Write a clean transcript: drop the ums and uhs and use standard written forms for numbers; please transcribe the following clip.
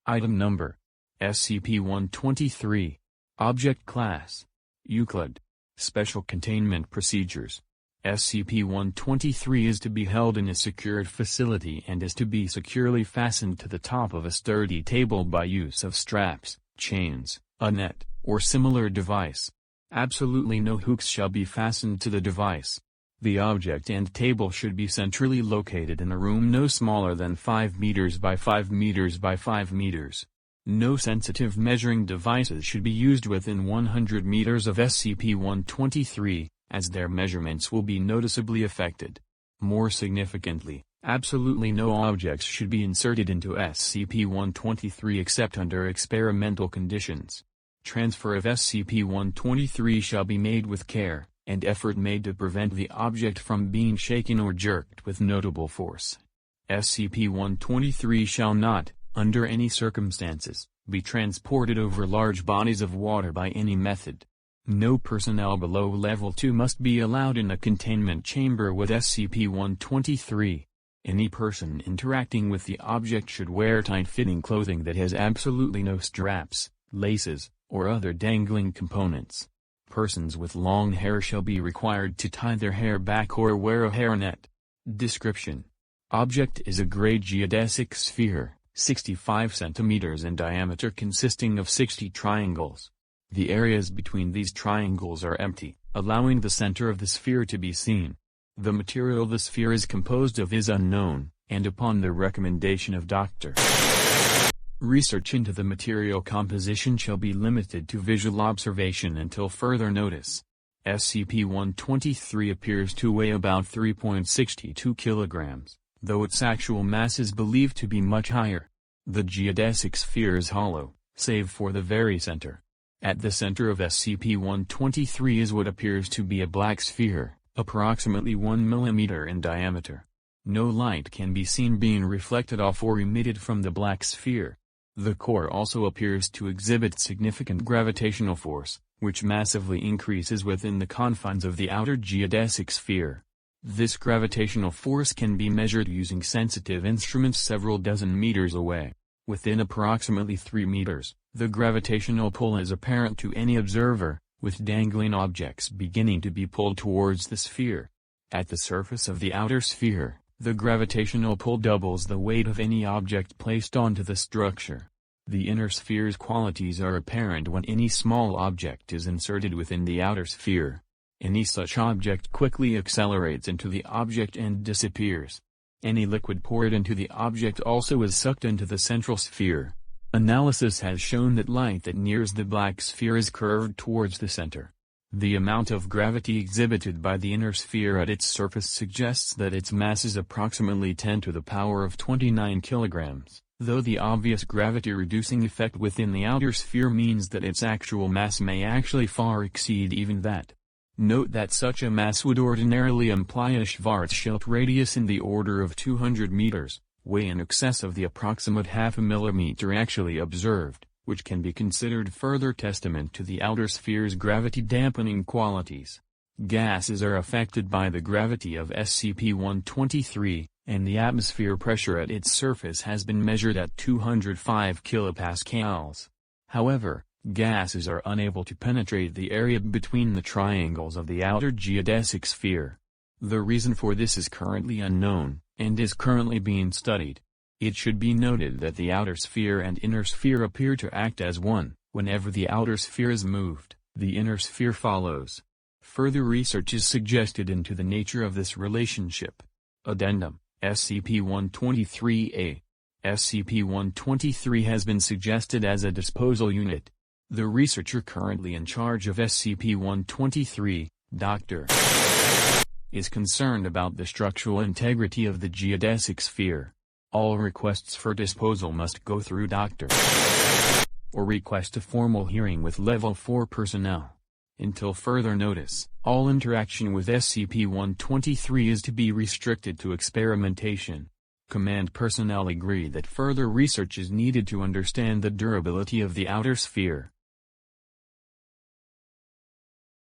Item Number: SCP-123. Object Class: Euclid. Special Containment Procedures: SCP-123 is to be held in a secured facility and is to be securely fastened to the top of a sturdy table by use of straps, chains, a net, or similar device. Absolutely no hooks shall be fastened to the device. The object and table should be centrally located in a room no smaller than 5 meters by 5 meters by 5 meters. No sensitive measuring devices should be used within 100 meters of SCP-123, as their measurements will be noticeably affected. More significantly, absolutely no objects should be inserted into SCP-123 except under experimental conditions. Transfer of SCP-123 shall be made with care, and effort made to prevent the object from being shaken or jerked with notable force. SCP-123 shall not, under any circumstances, be transported over large bodies of water by any method. No personnel below Level 2 must be allowed in a containment chamber with SCP-123. Any person interacting with the object should wear tight-fitting clothing that has absolutely no straps, laces, or other dangling components. Persons with long hair shall be required to tie their hair back or wear a hairnet. Description: Object is a gray geodesic sphere, 65 centimeters in diameter, consisting of 60 triangles. The areas between these triangles are empty, allowing the center of the sphere to be seen. The material the sphere is composed of is unknown, and upon the recommendation of Dr. Research into the material composition shall be limited to visual observation until further notice. SCP-123 appears to weigh about 3.62 kilograms, though its actual mass is believed to be much higher. The geodesic sphere is hollow, save for the very center. At the center of SCP-123 is what appears to be a black sphere, approximately 1 mm in diameter. No light can be seen being reflected off or emitted from the black sphere. The core also appears to exhibit significant gravitational force, which massively increases within the confines of the outer geodesic sphere. This gravitational force can be measured using sensitive instruments several dozen meters away. Within approximately 3 meters, the gravitational pull is apparent to any observer, with dangling objects beginning to be pulled towards the sphere. At the surface of the outer sphere, the gravitational pull doubles the weight of any object placed onto the structure. The inner sphere's qualities are apparent when any small object is inserted within the outer sphere. Any such object quickly accelerates into the object and disappears. Any liquid poured into the object also is sucked into the central sphere. Analysis has shown that light that nears the black sphere is curved towards the center. The amount of gravity exhibited by the inner sphere at its surface suggests that its mass is approximately 10 to the power of 29 kilograms, though the obvious gravity-reducing effect within the outer sphere means that its actual mass may actually far exceed even that. Note that such a mass would ordinarily imply a Schwarzschild radius in the order of 200 meters, way in excess of the approximate half a millimeter actually observed, which can be considered further testament to the outer sphere's gravity-dampening qualities. Gases are affected by the gravity of SCP-123, and the atmosphere pressure at its surface has been measured at 205 kilopascals. However, gases are unable to penetrate the area between the triangles of the outer geodesic sphere. The reason for this is currently unknown, and is currently being studied. It should be noted that the outer sphere and inner sphere appear to act as one. Whenever the outer sphere is moved, the inner sphere follows. Further research is suggested into the nature of this relationship. Addendum: SCP-123-A. SCP-123 has been suggested as a disposal unit. The researcher currently in charge of SCP-123, Dr. is concerned about the structural integrity of the geodesic sphere. All requests for disposal must go through Dr. or request a formal hearing with Level 4 personnel. Until further notice, all interaction with SCP-123 is to be restricted to experimentation. Command personnel agree that further research is needed to understand the durability of the outer sphere.